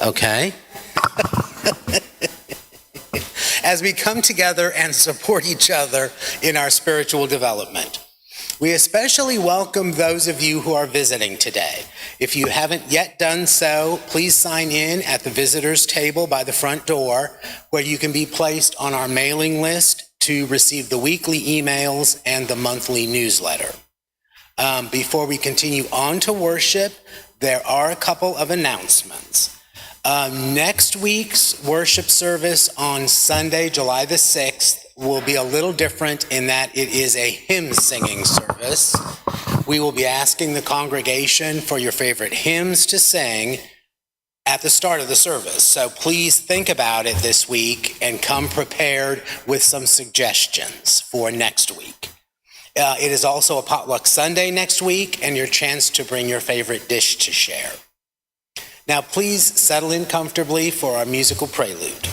okay? As we come together and support each other in our spiritual development. We especially welcome those of you who are visiting today. If you haven't yet done so, please sign in at the visitors table by the front door, where you can be placed on our mailing list to receive the weekly emails and the monthly newsletter. Before we continue on to worship, there are a couple of announcements. Next week's worship service on Sunday, July the 6th, will be a little different in that it is a hymn singing service. We will be asking the congregation for your favorite hymns to sing at the start of the service. So please think about it this week and come prepared with some suggestions for next week. It is also a potluck Sunday next week and your chance to bring your favorite dish to share. Now please settle in comfortably for our musical prelude.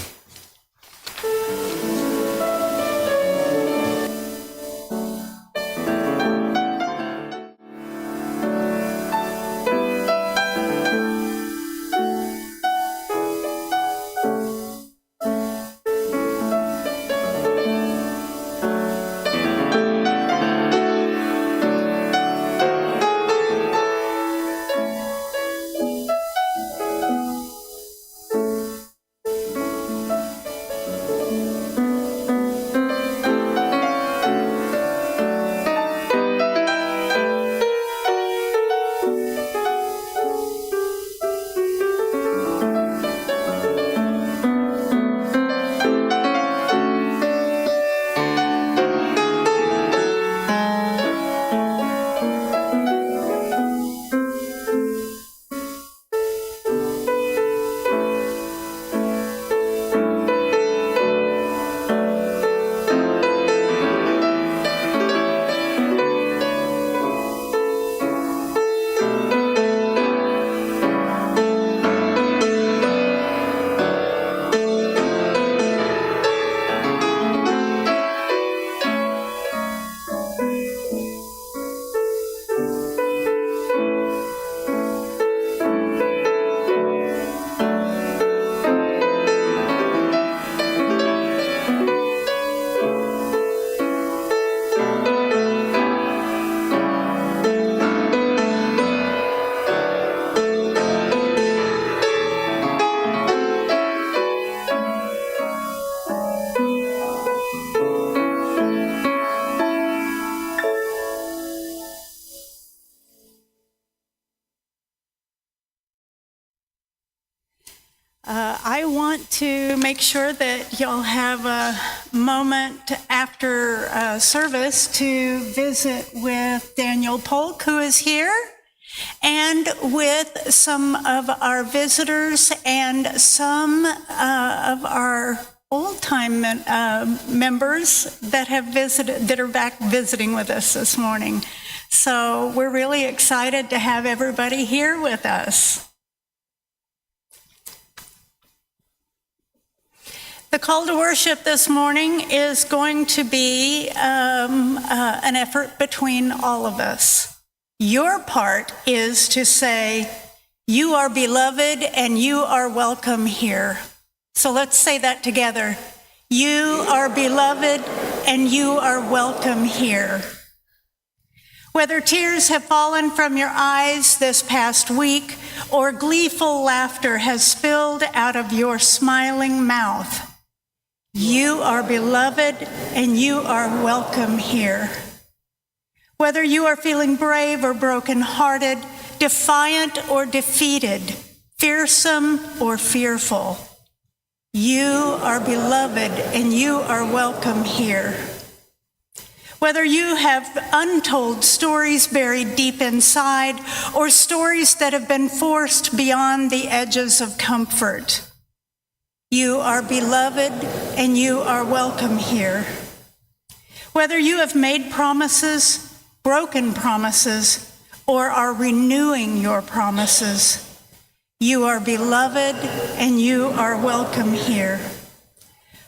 I want to make sure that y'all have a moment after service to visit with Daniel Polk, who is here, and with some of our visitors and some of our old-time members that have visited, that are back visiting with us this morning. So we're really excited to have everybody here with us. The call to worship this morning is going to be an effort between all of us. Your part is to say, you are beloved and you are welcome here. So let's say that together. You are beloved and you are welcome here. Whether tears have fallen from your eyes this past week or gleeful laughter has spilled out of your smiling mouth, you are beloved and you are welcome here. Whether you are feeling brave or brokenhearted, defiant or defeated, fearsome or fearful, you are beloved and you are welcome here. Whether you have untold stories buried deep inside or stories that have been forced beyond the edges of comfort, you are beloved and you are welcome here. Whether you have made promises, broken promises, or are renewing your promises, you are beloved and you are welcome here.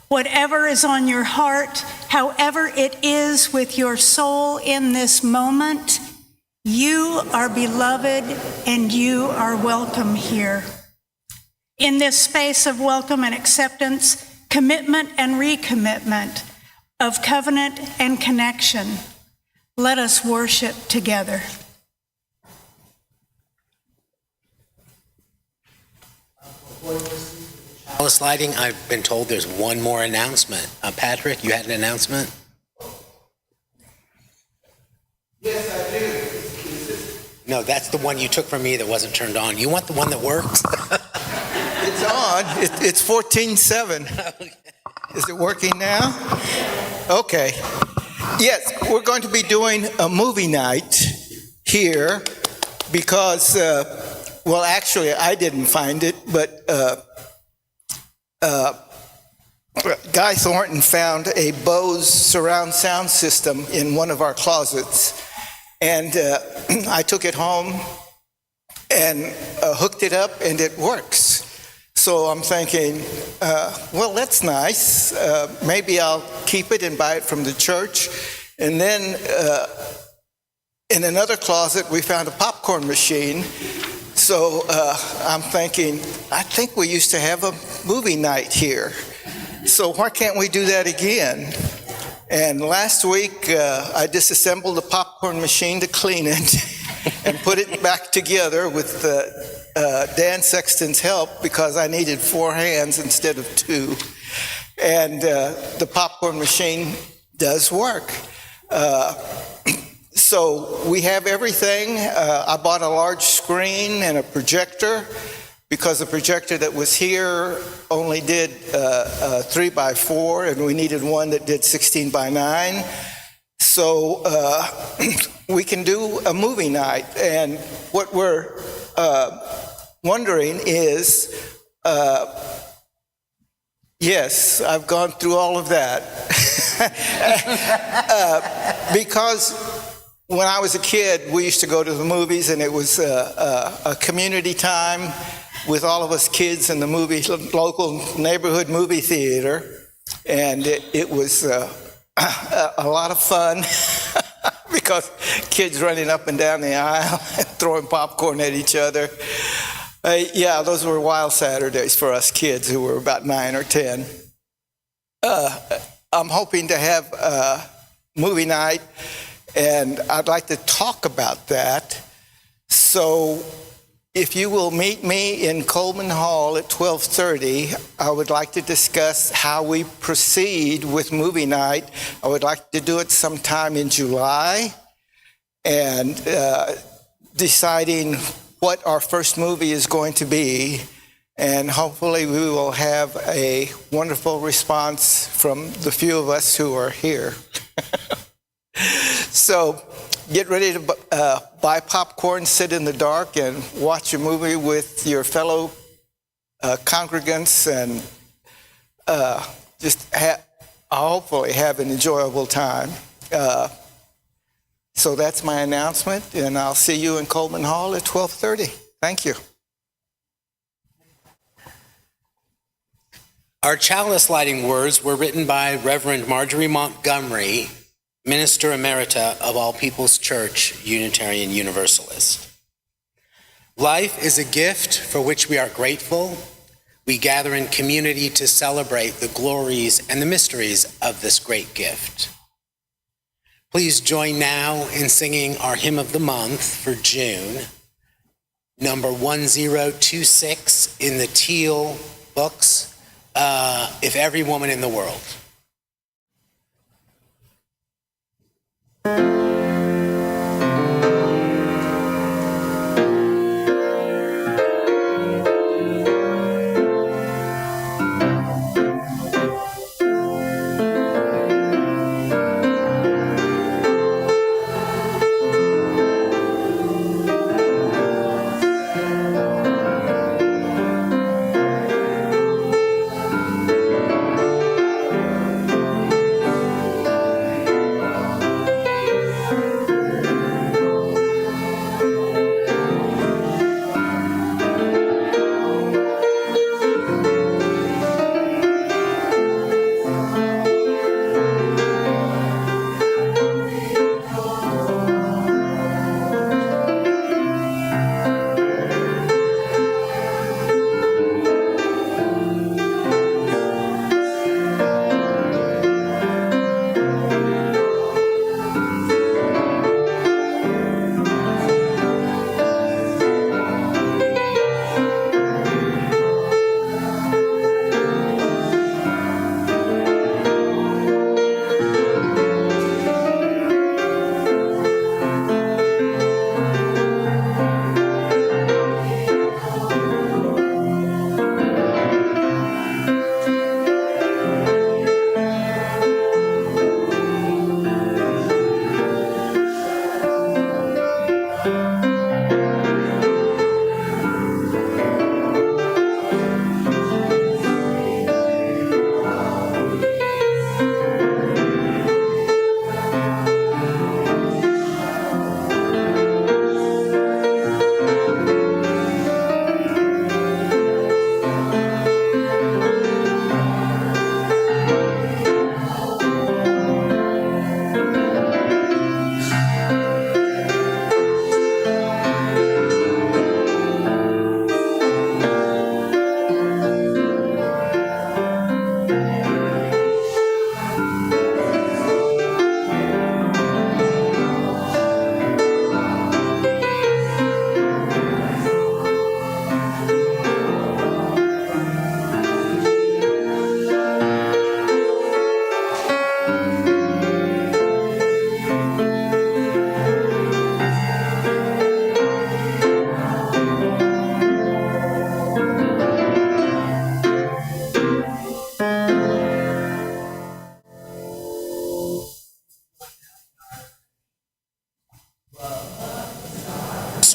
Whatever is on your heart, however it is with your soul in this moment, you are beloved and you are welcome here. in this space of welcome and acceptance, commitment and recommitment, of covenant and connection. Let us worship together. Chalice lighting, I've been told there's one more announcement. Patrick, you had an announcement? Yes, I do. No, that's the one you took from me that wasn't turned on. You want the one that works? It's on. It's 14:07. Is it working now? Okay. Yes, we're going to be doing a movie night here because, well, actually, I didn't find it, but Guy Thornton found a Bose surround sound system in one of our closets. And I took it home and hooked it up, and it works. So I'm thinking, well, that's nice. Maybe I'll keep it and buy it from the church. And then in another closet, we found a popcorn machine. So I'm thinking, I think we used to have a movie night here. So why can't we do that again? And last week, I disassembled the popcorn machine to clean it and put it back together with Dan Sexton's help because I needed 4 hands instead of 2. And the popcorn machine does work. So we have everything. I bought a large screen and a projector because the projector that was here only did 3x4 and we needed one that did 16x9. So we can do a movie night. And what we're wondering is, yes, I've gone through all of that. Because when I was a kid, we used to go to the movies and it was a community time with all of us kids in the local neighborhood movie theater. And it was a lot of fun because kids running up and down the aisle and throwing popcorn at each other. Yeah, those were wild Saturdays for us kids who were about 9 or 10. I'm hoping to have a movie night, and I'd like to talk about that. So if you will meet me in Coleman Hall at 12:30, I would like to discuss how we proceed with movie night. I would like to do it sometime in July, and deciding what our first movie is going to be. And hopefully we will have a wonderful response from the few of us who are here. So get ready to buy popcorn, sit in the dark, and watch a movie with your fellow congregants, and hopefully have an enjoyable time. So that's my announcement, and I'll see you in Coleman Hall at 12:30. Thank you. Our chalice lighting words were written by Reverend Marjorie Montgomery, Minister Emerita of All People's Church, Unitarian Universalist. Life is a gift for which we are grateful. We gather in community to celebrate the glories and the mysteries of this great gift. Please join now in singing our hymn of the month for June, number 1026 in the Teal books, If Every Woman in the World.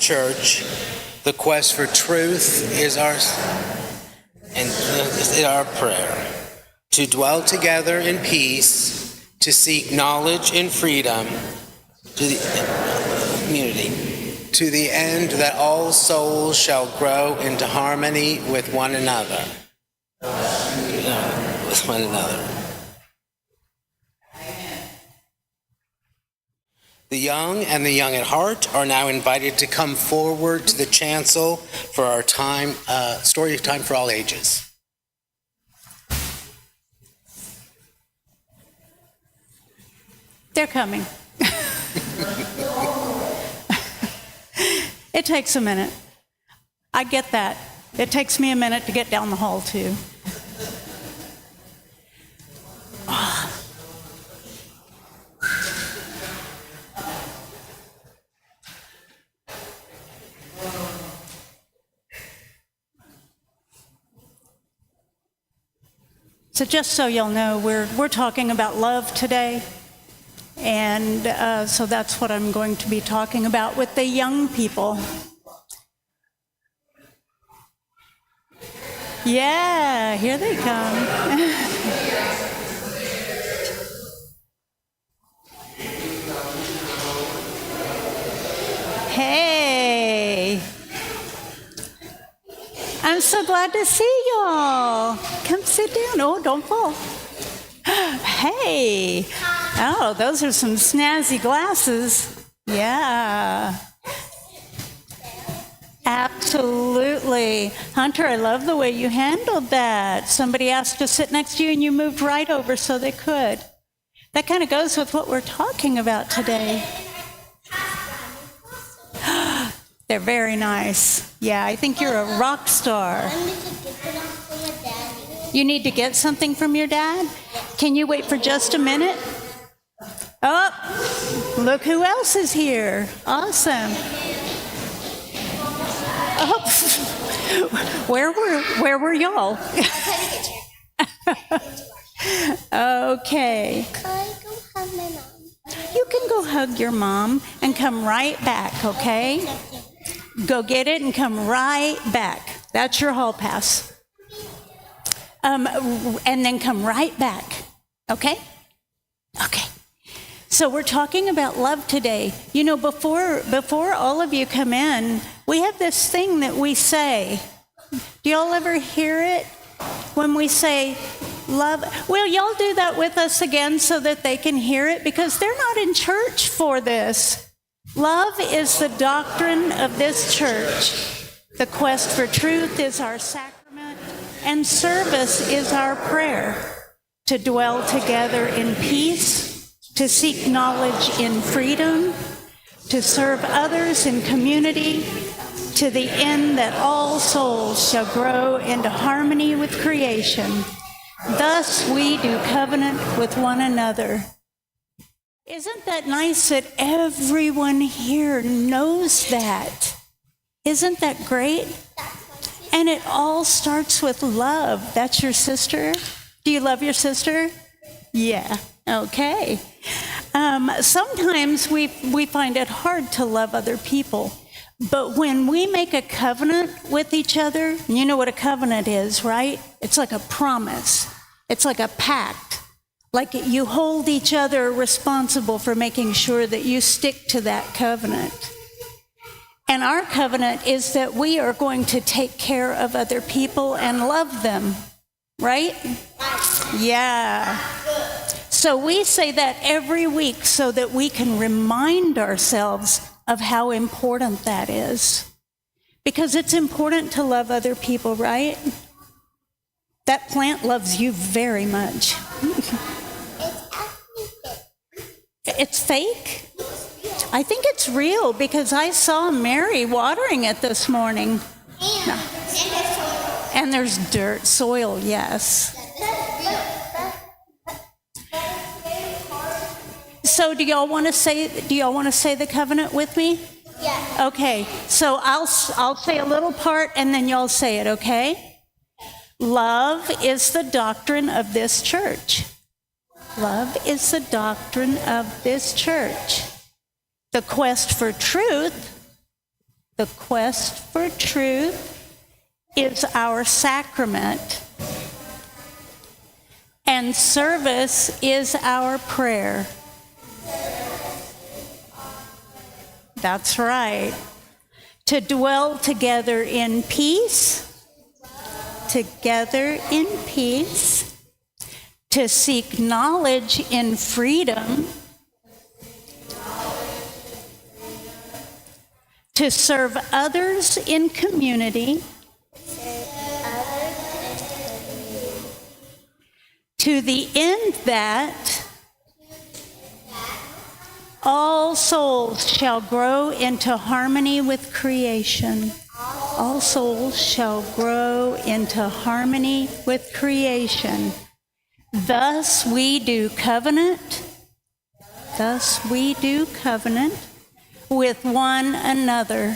church, the quest for truth is our prayer. To dwell together in peace, to seek knowledge in freedom, to the community, to the end that all souls shall grow into harmony with one another. With one another. The young and the young at heart are now invited to come forward to the chancel for our time, story time for all ages. They're coming. It takes a minute. I get that. It takes me a minute to get down the hall, too. So just so you'll know, we're talking about love today. And so that's what I'm going to be talking about with the young people. Yeah, here they come. Hey. I'm so glad to see y'all. Come sit down. Oh, don't fall. Hey. Oh, those are some snazzy glasses. Yeah. Absolutely. Hunter, I love the way you handled that. Somebody asked to sit next to you and you moved right over so they could. That kind of goes with what we're talking about today. They're very nice. Yeah, I think you're a rock star. You need to get something from your dad? Can you wait for just a minute? Oh, look who else is here. Awesome. Oh, where were y'all? Okay. Can I go hug my mom? You can go hug your mom and come right back, okay? Go get it and come right back. That's your hall pass. And then come right back, okay? Okay. So we're talking about love today. You know, before all of you come in, we have this thing that we say. Do y'all ever hear it? When we say love, will y'all do that with us again so that they can hear it? Because they're not in church for this. Love is the doctrine of this church. The quest for truth is our sacrament, and service is our prayer. To dwell together in peace, to seek knowledge in freedom, to serve others in community, to the end that all souls shall grow into harmony with creation. Thus we do covenant with one another. Isn't that nice that everyone here knows that? Isn't that great? And it all starts with love. That's your sister? Do you love your sister? Yeah. Okay. Sometimes we find it hard to love other people. But when we make a covenant with each other, you know what a covenant is, right? It's like a promise. It's like a pact. Like you hold each other responsible for making sure that you stick to that covenant. And our covenant is that we are going to take care of other people and love them, right? Yeah. So we say that every week so that we can remind ourselves of how important that is. Because it's important to love other people, right? That plant loves you very much. It's fake? I think it's real because I saw Mary watering it this morning. And there's dirt, soil, yes. So do y'all want to say the covenant with me? Yeah. Okay. So I'll say a little part and then y'all say it, okay? Love is the doctrine of this church. Love is the doctrine of this church. The quest for truth The quest for truth is our sacrament, and service is our prayer. That's right. To dwell together in peace, to seek knowledge in freedom, to serve others in community, to the end that all souls shall grow into harmony with creation. All souls shall grow into harmony with creation. Thus we do covenant. With one another.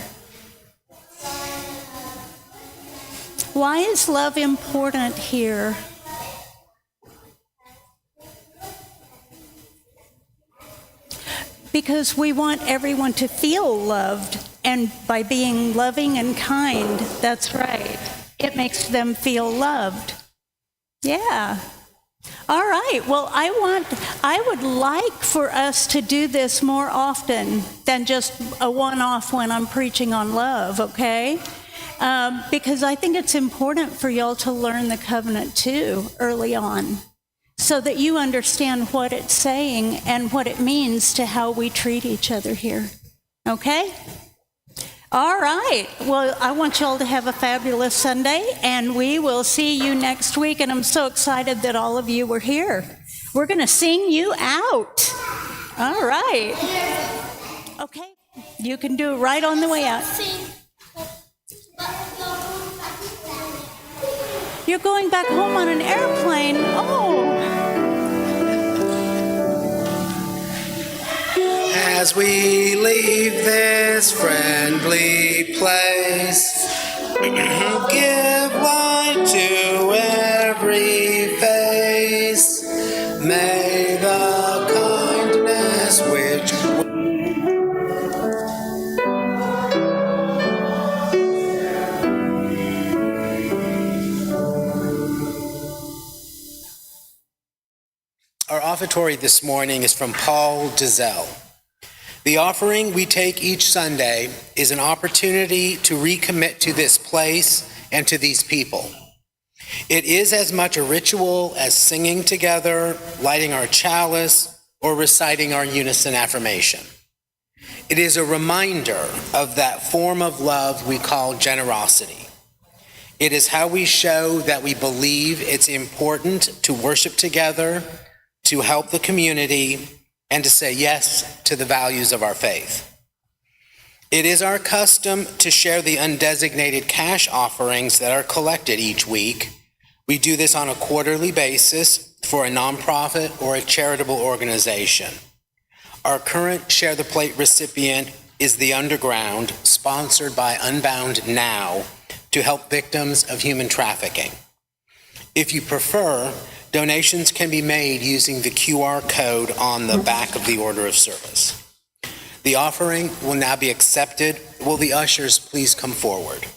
Why is love important here? Because we want everyone to feel loved, and by being loving and kind, that's right, it makes them feel loved. Yeah. All right, well, I would like for us to do this more often than just a one-off when I'm preaching on love, okay? Because I think it's important for y'all to learn the covenant too early on, so that you understand what it's saying and what it means to how we treat each other here, okay? All right, well, I want you all to have a fabulous Sunday, and we will see you next week, and I'm so excited that all of you were here. We're going to sing you out. All right. Okay, you can do it right on the way out. You're going back home on an airplane. Oh. As we leave this friendly place, give light to every face. May the kindness which Our offertory this morning is from Paul Dizelle. The offering we take each Sunday is an opportunity to recommit to this place and to these people. It is as much a ritual as singing together, lighting our chalice, or reciting our unison affirmation. It is a reminder of that form of love we call generosity. It is how we show that we believe it's important to worship together, to help the community, and to say yes to the values of our faith. It is our custom to share the undesignated cash offerings that are collected each week. We do this on a quarterly basis for a nonprofit or a charitable organization. Our current Share the Plate recipient is the Underground, sponsored by Unbound Now, to help victims of human trafficking. If you prefer, donations can be made using the QR code on the back of the order of service. The offering will now be accepted. Will the ushers please come forward?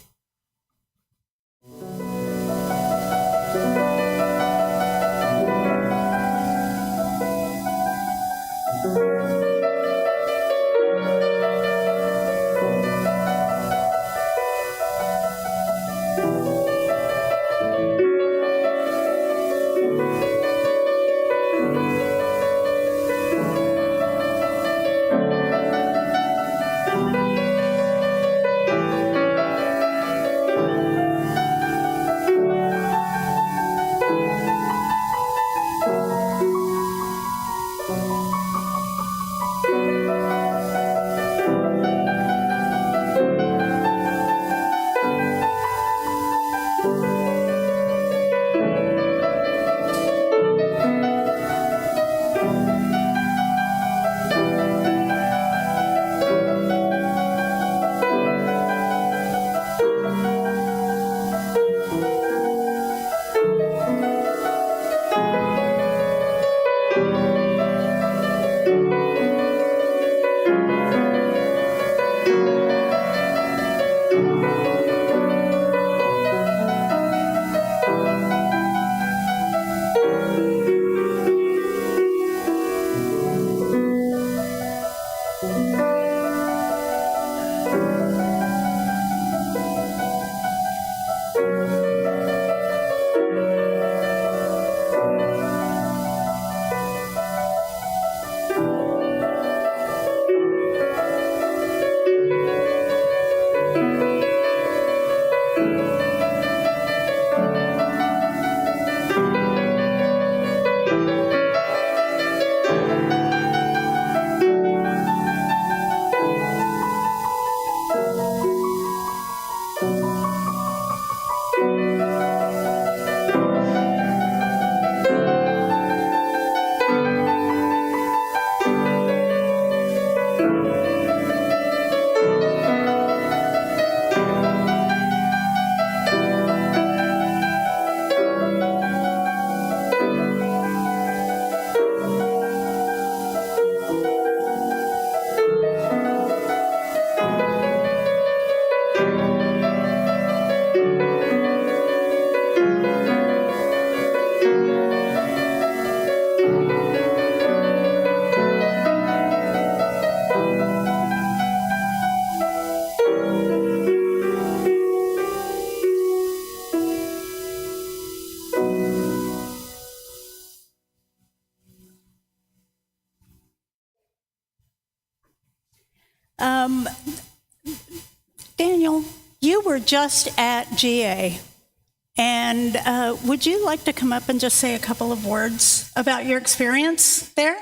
Daniel, you were just at GA, and would you like to come up and just say a couple of words about your experience there?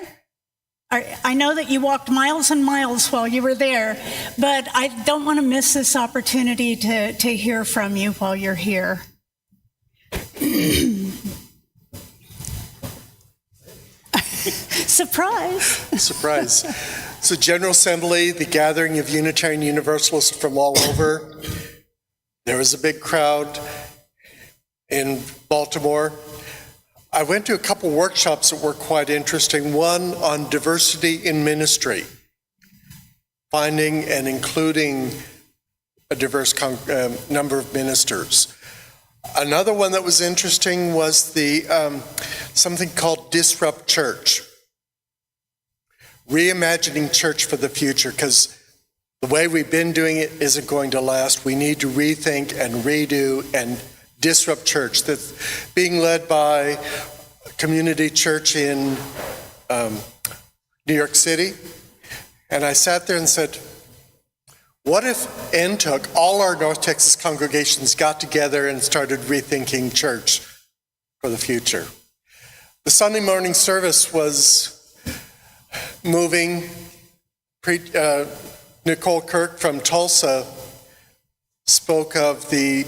I know that you walked miles and miles while you were there, but I don't want to miss this opportunity to hear from you while you're here. Surprise. Surprise. So General Assembly, the gathering of Unitarian Universalists from all over. There was a big crowd in Baltimore. I went to a couple workshops that were quite interesting. One on diversity in ministry, finding and including a diverse number of ministers. Another one that was interesting was the something called Disrupt Church, reimagining church for the future, because the way we've been doing it isn't going to last. We need to rethink and redo and disrupt church. That's being led by a community church in New York City. And I sat there and said, what if NTOC, all our North Texas congregations, got together and started rethinking church for the future? The Sunday morning service was moving. Nicole Kirk from Tulsa spoke of the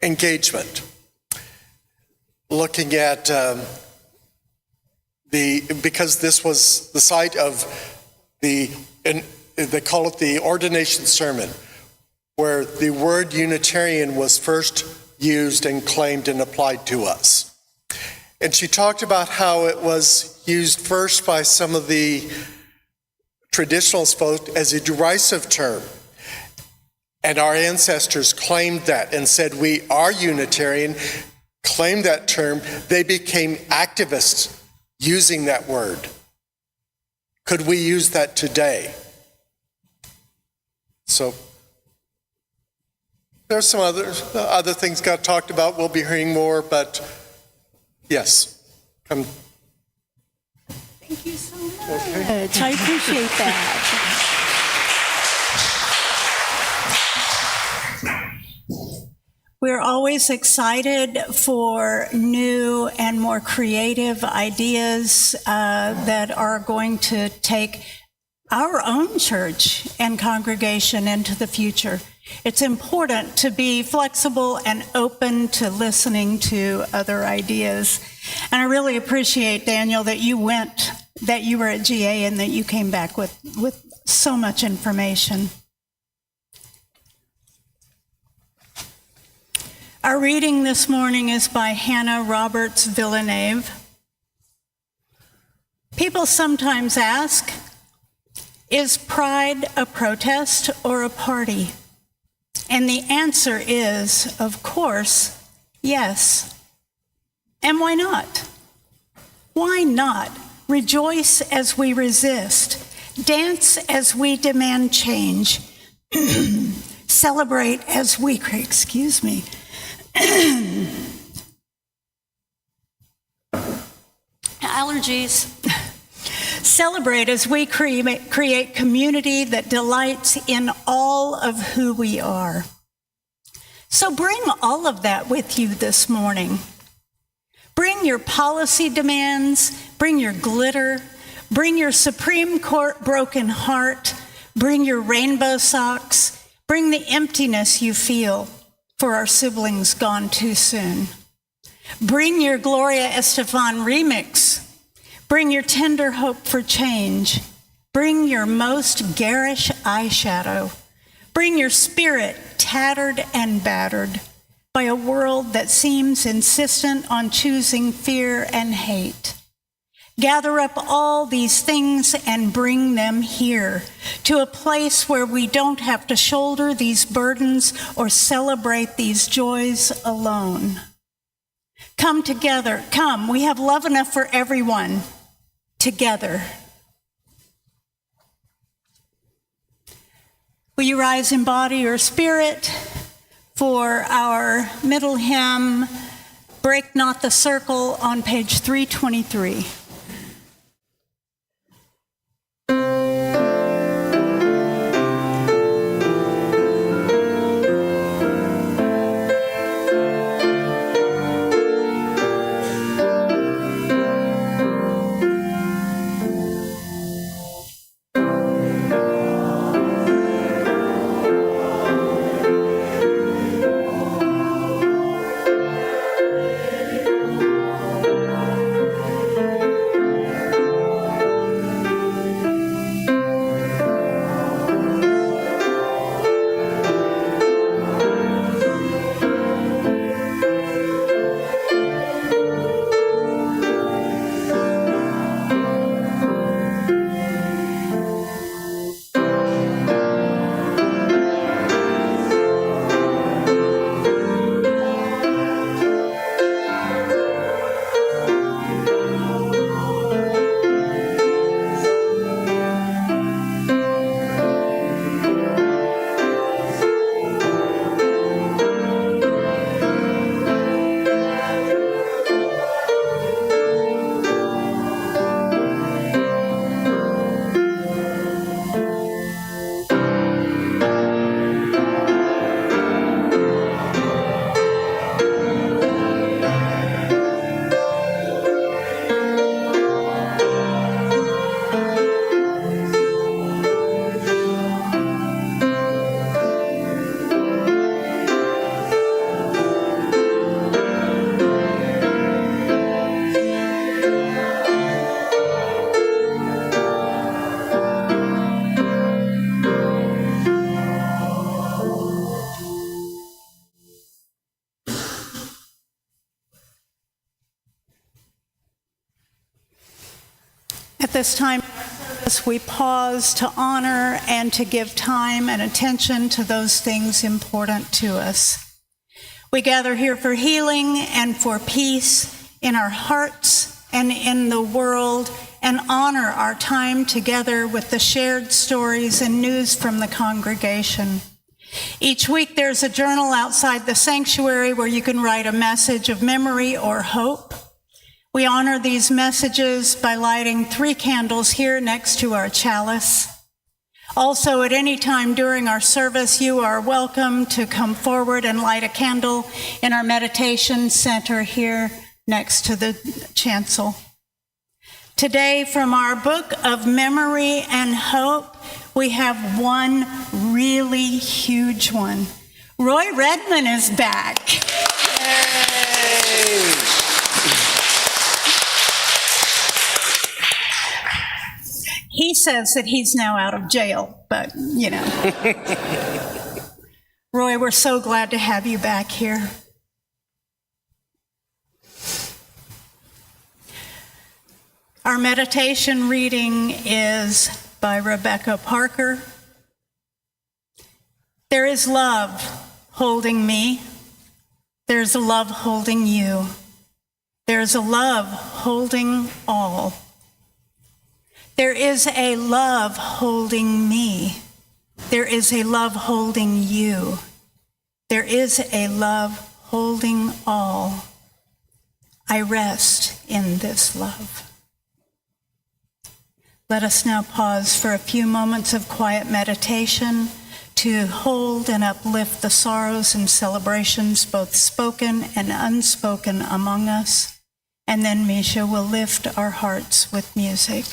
engagement, looking at because this was the site of they call it the ordination sermon, where the word Unitarian was first used and claimed and applied to us. And she talked about how it was used first by some of the traditionalist folk as a derisive term. And our ancestors claimed that and said, we are Unitarian, claimed that term. They became activists using that word. Could we use that today? So there's some other things got talked about. We'll be hearing more, but yes. Thank you so much. Okay. I appreciate that. We're always excited for new and more creative ideas that are going to take our own church and congregation into the future. It's important to be flexible and open to listening to other ideas. And I really appreciate, Daniel, that you were at GA and that you came back with so much information. Our reading this morning is by Hannah Roberts Villeneuve. People sometimes ask, is pride a protest or a party? And the answer is, of course, yes. And why not? Why not rejoice as we resist, dance as we demand change, celebrate as we, allergies. Celebrate as we create community that delights in all of who we are. So bring all of that with you this morning. Bring your policy demands, bring your glitter, bring your Supreme Court broken heart, bring your rainbow socks, bring the emptiness you feel for our siblings gone too soon. Bring your Gloria Estefan remix. Bring your tender hope for change. Bring your most garish eyeshadow. Bring your spirit tattered and battered by a world that seems insistent on choosing fear and hate. Gather up all these things and bring them here to a place where we don't have to shoulder these burdens or celebrate these joys alone. Come together, come, we have love enough for everyone, together. Will you rise in body or spirit for our middle hymn, Break Not the Circle, on page 323. At this time in our service, we pause to honor and to give time and attention to those things important to us. We gather here for healing and for peace in our hearts and in the world, and honor our time together with the shared stories and news from the congregation. Each week there's a journal outside the sanctuary where you can write a message of memory or hope. We honor these messages by lighting 3 candles here next to our chalice. Also, at any time during our service, you are welcome to come forward and light a candle in our meditation center here next to the chancel. Today, from our book of memory and hope, we have one really huge one. Roy Redman is back. Yay! He says that he's now out of jail, but, you know. Roy, we're so glad to have you back here. Our meditation reading is by Rebecca Parker. There is love holding me. There's a love holding you. There's a love holding all. There is a love holding me. There is a love holding you. There is a love holding all. I rest in this love. Let us now pause for a few moments of quiet meditation to hold and uplift the sorrows and celebrations, both spoken and unspoken, among us. And then Misha will lift our hearts with music.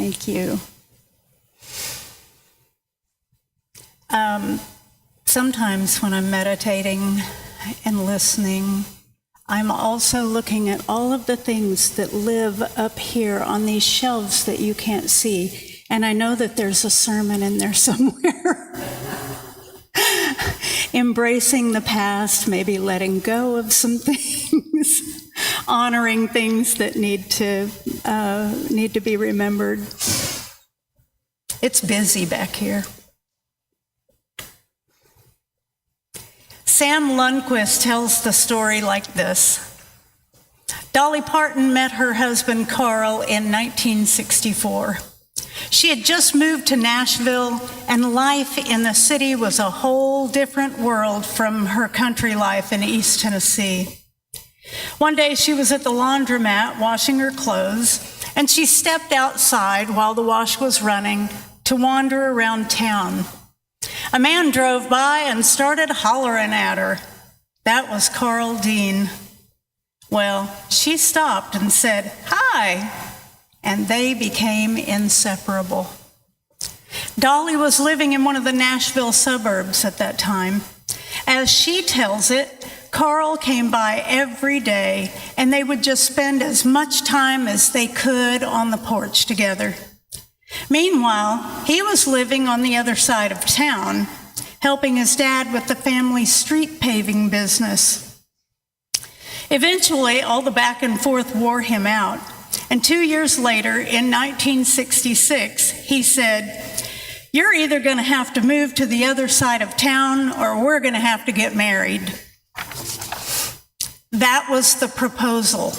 Thank you. Sometimes when I'm meditating and listening, I'm also looking at all of the things that live up here on these shelves that you can't see. And I know that there's a sermon in there somewhere. Embracing the past, maybe letting go of some things, honoring things that need to be remembered. It's busy back here. Sam Lundquist tells the story like this. Dolly Parton met her husband Carl in 1964. She had just moved to Nashville, and life in the city was a whole different world from her country life in East Tennessee. One day she was at the laundromat washing her clothes, and she stepped outside while the wash was running to wander around town. A man drove by and started hollering at her. That was Carl Dean. Well, she stopped and said, "Hi," and they became inseparable. Dolly was living in one of the Nashville suburbs at that time. As she tells it, Carl came by every day, and they would just spend as much time as they could on the porch together. Meanwhile, he was living on the other side of town, helping his dad with the family street paving business. Eventually, all the back and forth wore him out, and 2 years later, in 1966, he said, "You're either going to have to move to the other side of town, or we're going to have to get married." That was the proposal.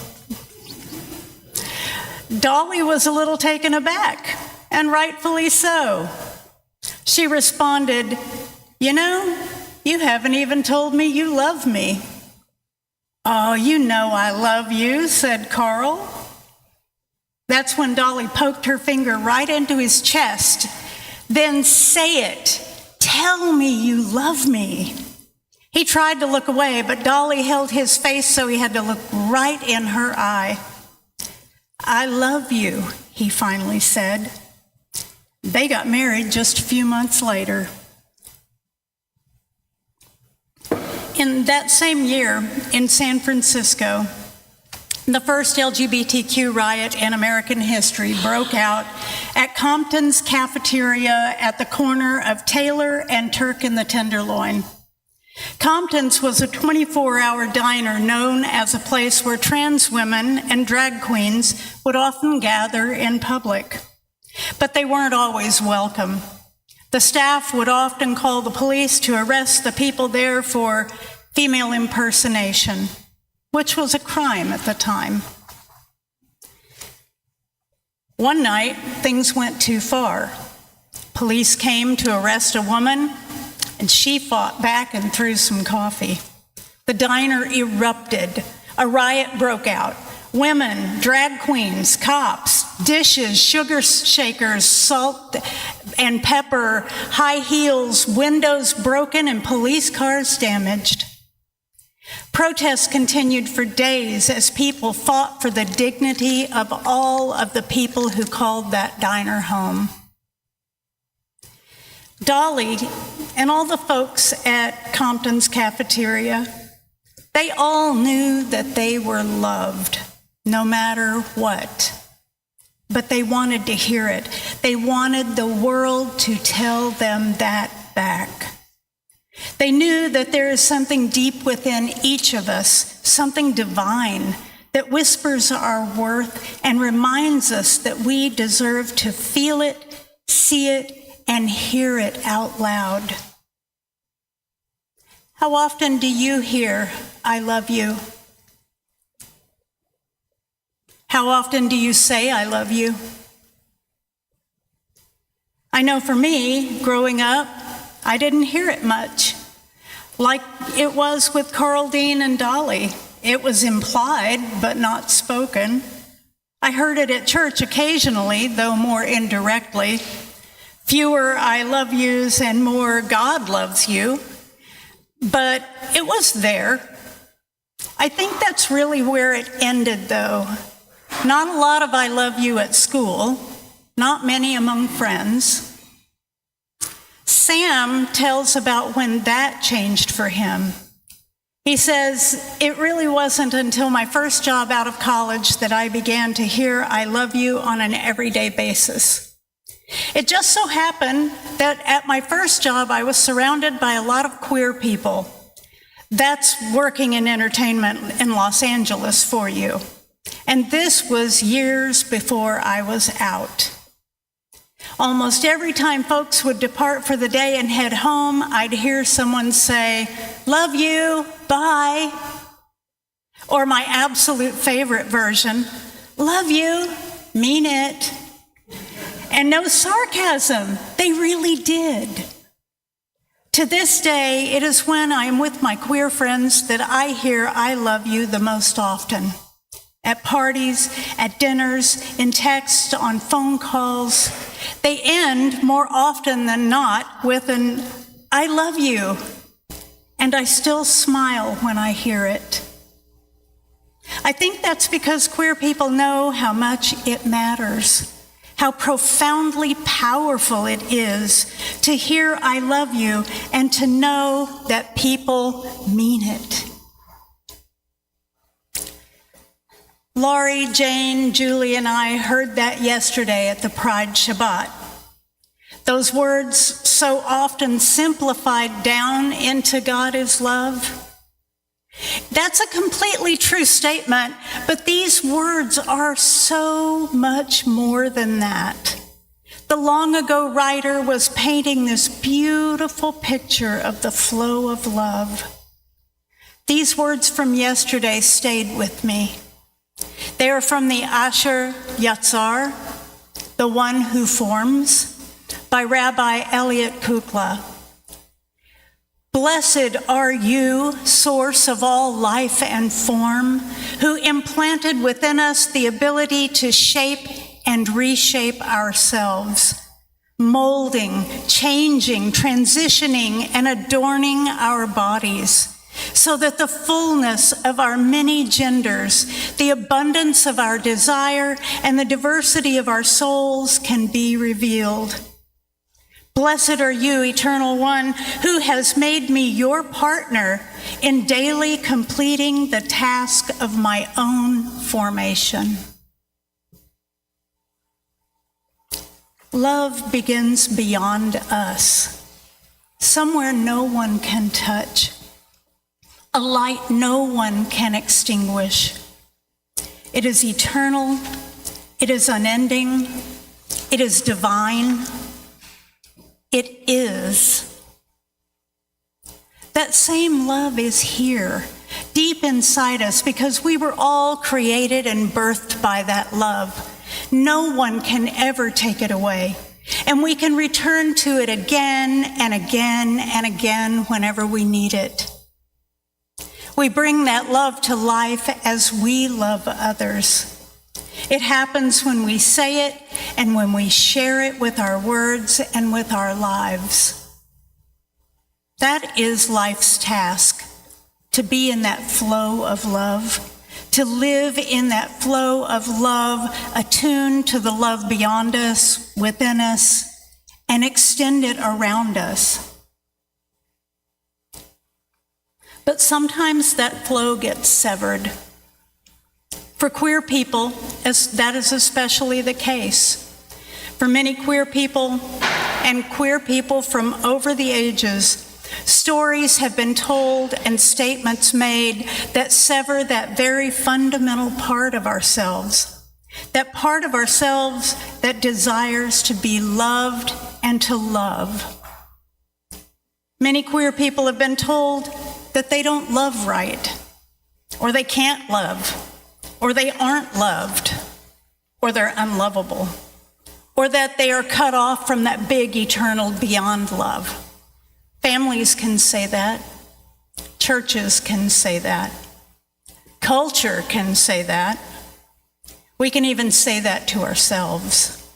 Dolly was a little taken aback, and rightfully so. She responded, "You know, you haven't even told me you love me." "Oh, you know I love you," said Carl. That's when Dolly poked her finger right into his chest. "Then say it. Tell me you love me." He tried to look away, but Dolly held his face so he had to look right in her eye. "I love you," he finally said. They got married just a few months later. In that same year, in San Francisco, the first LGBTQ riot in American history broke out at Compton's cafeteria at the corner of Taylor and Turk in the Tenderloin. Compton's was a 24-hour diner known as a place where trans women and drag queens would often gather in public. But they weren't always welcome. The staff would often call the police to arrest the people there for female impersonation, which was a crime at the time. One night, things went too far. Police came to arrest a woman, and she fought back and threw some coffee. The diner erupted. A riot broke out. Women, drag queens, cops, dishes, sugar shakers, salt and pepper, high heels, windows broken, and police cars damaged. Protests continued for days as people fought for the dignity of all of the people who called that diner home. Dolly and all the folks at Compton's cafeteria, they all knew that they were loved, no matter what. But they wanted to hear it. They wanted the world to tell them that back. They knew that there is something deep within each of us, something divine, that whispers our worth and reminds us that we deserve to feel it, see it, and hear it out loud. How often do you hear, "I love you"? How often do you say, "I love you"? I know for me, growing up, I didn't hear it much. Like it was with Carl Dean and Dolly. It was implied, but not spoken. I heard it at church occasionally, though more indirectly. Fewer "I love yous" and more "God loves you." But it was there. I think that's really where it ended, though. Not a lot of "I love you" at school. not many among friends. Sam tells about when that changed for him. He says, it really wasn't until my first job out of college that I began to hear I love you on an everyday basis. It just so happened that at my first job, I was surrounded by a lot of queer people. That's working in entertainment in Los Angeles for you. And this was years before I was out. Almost every time folks would depart for the day and head home, I'd hear someone say, love you, bye. Or my absolute favorite version, love you, mean it. And no sarcasm, they really did. To this day, it is when I am with my queer friends that I hear I love you the most often. At parties, at dinners, in text, on phone calls. They end more often than not with an I love you, and I still smile when I hear it. I think that's because queer people know how much it matters, how profoundly powerful it is to hear I love you and to know that people mean it. Laurie, Jane, Julie, and I heard that yesterday at the Pride Shabbat. Those words so often simplified down into God is love. That's a completely true statement, but these words are so much more than that. The long ago writer was painting this beautiful picture of the flow of love. These words from yesterday stayed with me. They are from the Asher Yatzar, The One Who Forms, by Rabbi Elliot Kukla. Blessed are you, source of all life and form, who implanted within us the ability to shape and reshape ourselves, molding, changing, transitioning, and adorning our bodies, so that the fullness of our many genders, the abundance of our desire, and the diversity of our souls can be revealed. Blessed are you, Eternal One, who has made me your partner in daily completing the task of my own formation. Love begins beyond us, somewhere no one can touch, a light no one can extinguish. It is eternal, it is unending, it is divine, it is. That same love is here, deep inside us, because we were all created and birthed by that love. No one can ever take it away, and we can return to it again and again and again whenever we need it. We bring that love to life as we love others. It happens when we say it and when we share it with our words and with our lives. That is life's task, to be in that flow of love, to live in that flow of love, attuned to the love beyond us, within us, and extend it around us. But sometimes that flow gets severed. For queer people, that is especially the case. For many queer people and queer people from over the ages, stories have been told and statements made that sever that very fundamental part of ourselves, that part of ourselves that desires to be loved and to love. Many queer people have been told that they don't love right, or they can't love, or they aren't loved, or they're unlovable, or that they are cut off from that big eternal beyond love. Families can say that. Churches can say that. Culture can say that. We can even say that to ourselves.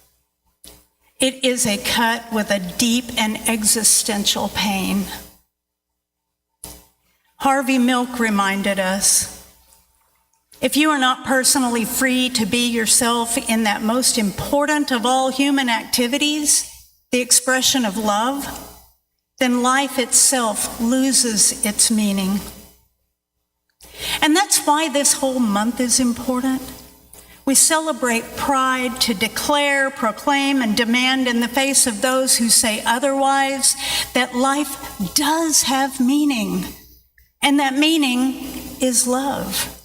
It is a cut with a deep and existential pain. Harvey Milk reminded us, If you are not personally free to be yourself in that most important of all human activities, the expression of love, then life itself loses its meaning. And that's why this whole month is important. We celebrate pride to declare, proclaim, and demand in the face of those who say otherwise that life does have meaning, and that meaning is love.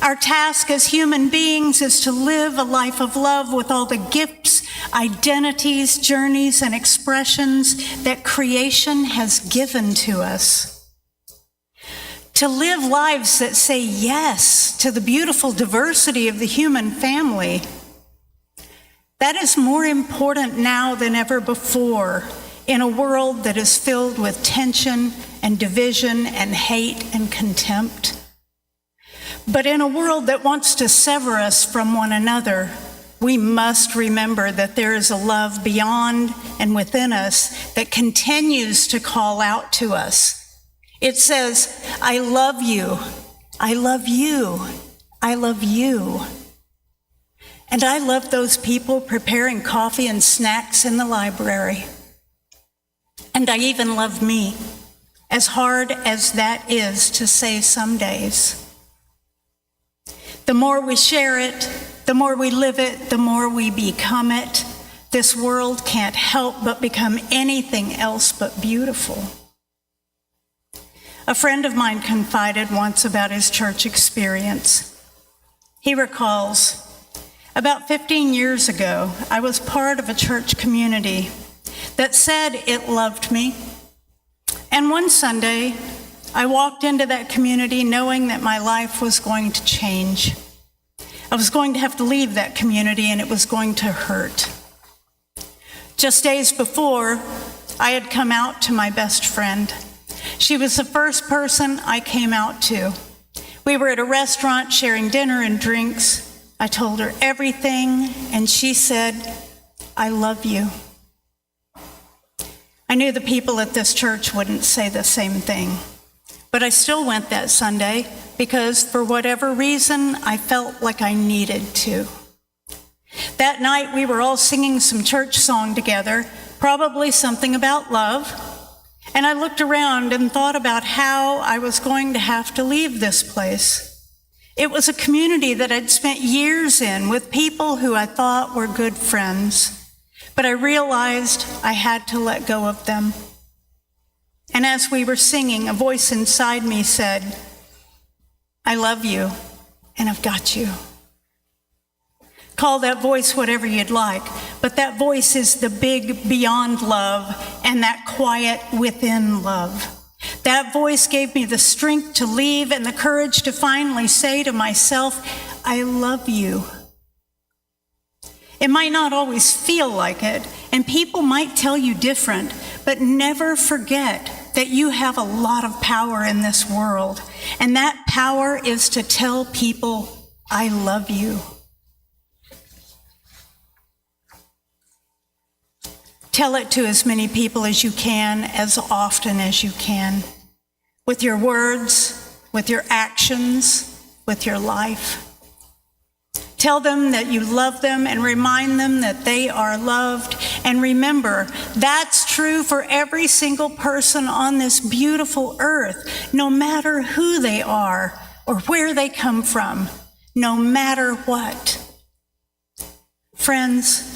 Our task as human beings is to live a life of love with all the gifts, identities, journeys, and expressions that creation has given to us. To live lives that say yes to the beautiful diversity of the human family. That is more important now than ever before in a world that is filled with tension and division and hate and contempt. But in a world that wants to sever us from one another, we must remember that there is a love beyond and within us that continues to call out to us. It says, I love you, I love you, I love you. And I love those people preparing coffee and snacks in the library. And I even love me, as hard as that is to say some days. The more we share it, the more we live it, the more we become it. This world can't help but become anything else but beautiful. A friend of mine confided once about his church experience. He recalls, about 15 years ago, I was part of a church community that said it loved me. And one Sunday, I walked into that community knowing that my life was going to change. I was going to have to leave that community and it was going to hurt. Just days before, I had come out to my best friend. She was the first person I came out to. We were at a restaurant sharing dinner and drinks. I told her everything, and she said, I love you. I knew the people at this church wouldn't say the same thing, but I still went that Sunday because for whatever reason, I felt like I needed to. That night, we were all singing some church song together, probably something about love. And I looked around and thought about how I was going to have to leave this place. It was a community that I'd spent years in with people who I thought were good friends, but I realized I had to let go of them. And as we were singing, a voice inside me said, I love you, and I've got you. Call that voice whatever you'd like, but that voice is the big beyond love and that quiet within love. That voice gave me the strength to leave and the courage to finally say to myself, I love you. It might not always feel like it, and people might tell you different, but never forget that you have a lot of power in this world, and that power is to tell people, I love you. Tell it to as many people as you can, as often as you can, with your words, with your actions, with your life. Tell them that you love them and remind them that they are loved. And remember, that's true for every single person on this beautiful earth, no matter who they are or where they come from, no matter what. Friends,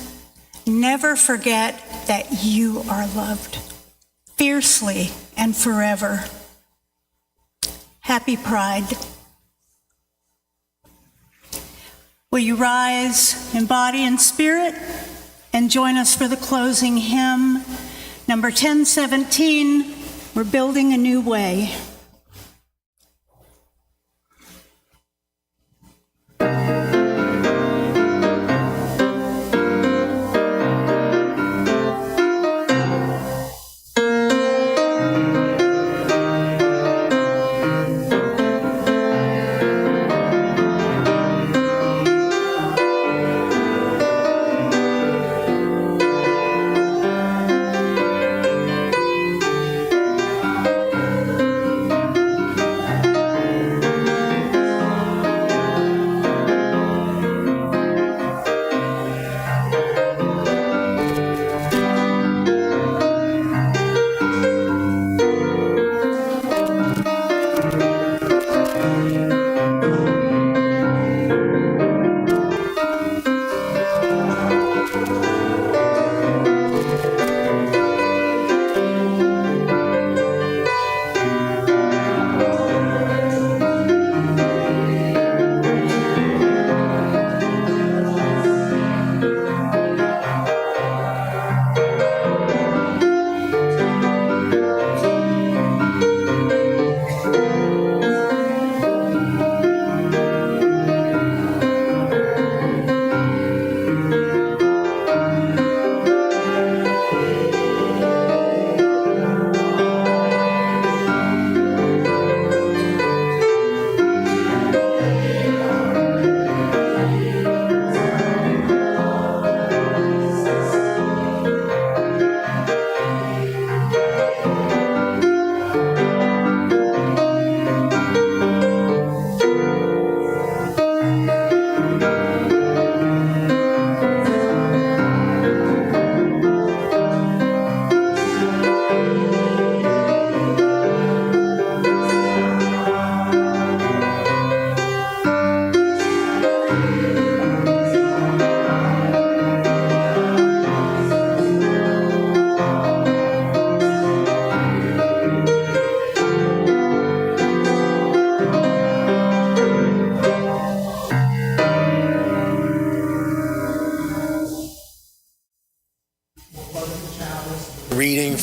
never forget that you are loved, fiercely and forever. Happy Pride. Will you rise in body and spirit and join us for the closing hymn, number 1017, We're Building a New Way.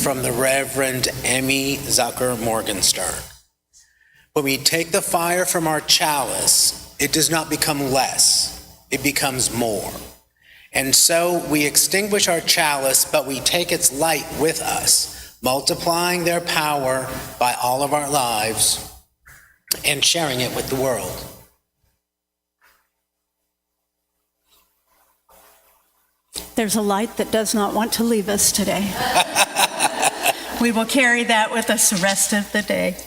from the Reverend Emmy Zucker Morgenstern. When we take the fire from our chalice, it does not become less, it becomes more. And so we extinguish our chalice, but we take its light with us, multiplying their power by all of our lives and sharing it with the world. There's a light that does not want to leave us today. We will carry that with us the rest of the day.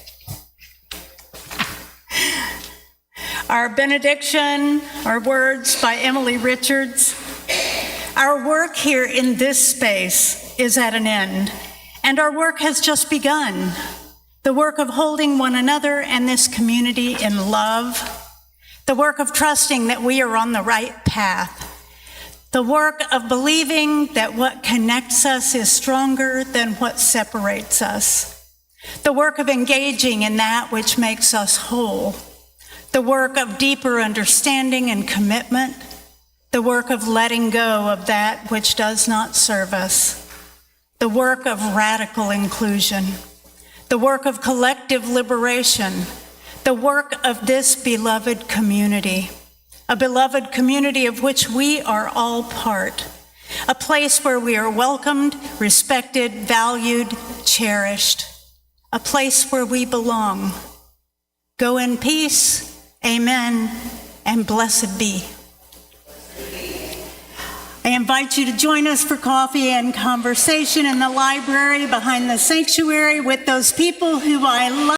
Our benediction, our words by Emily Richards. Our work here in this space is at an end, and our work has just begun. The work of holding one another and this community in love. The work of trusting that we are on the right path. The work of believing that what connects us is stronger than what separates us. The work of engaging in that which makes us whole. The work of deeper understanding and commitment. The work of letting go of that which does not serve us. The work of radical inclusion. The work of collective liberation. The work of this beloved community. A beloved community of which we are all part. A place where we are welcomed, respected, valued, cherished. A place where we belong. Go in peace. Amen, and blessed be. I invite you to join us for coffee and conversation in the library behind the sanctuary with those people who I love.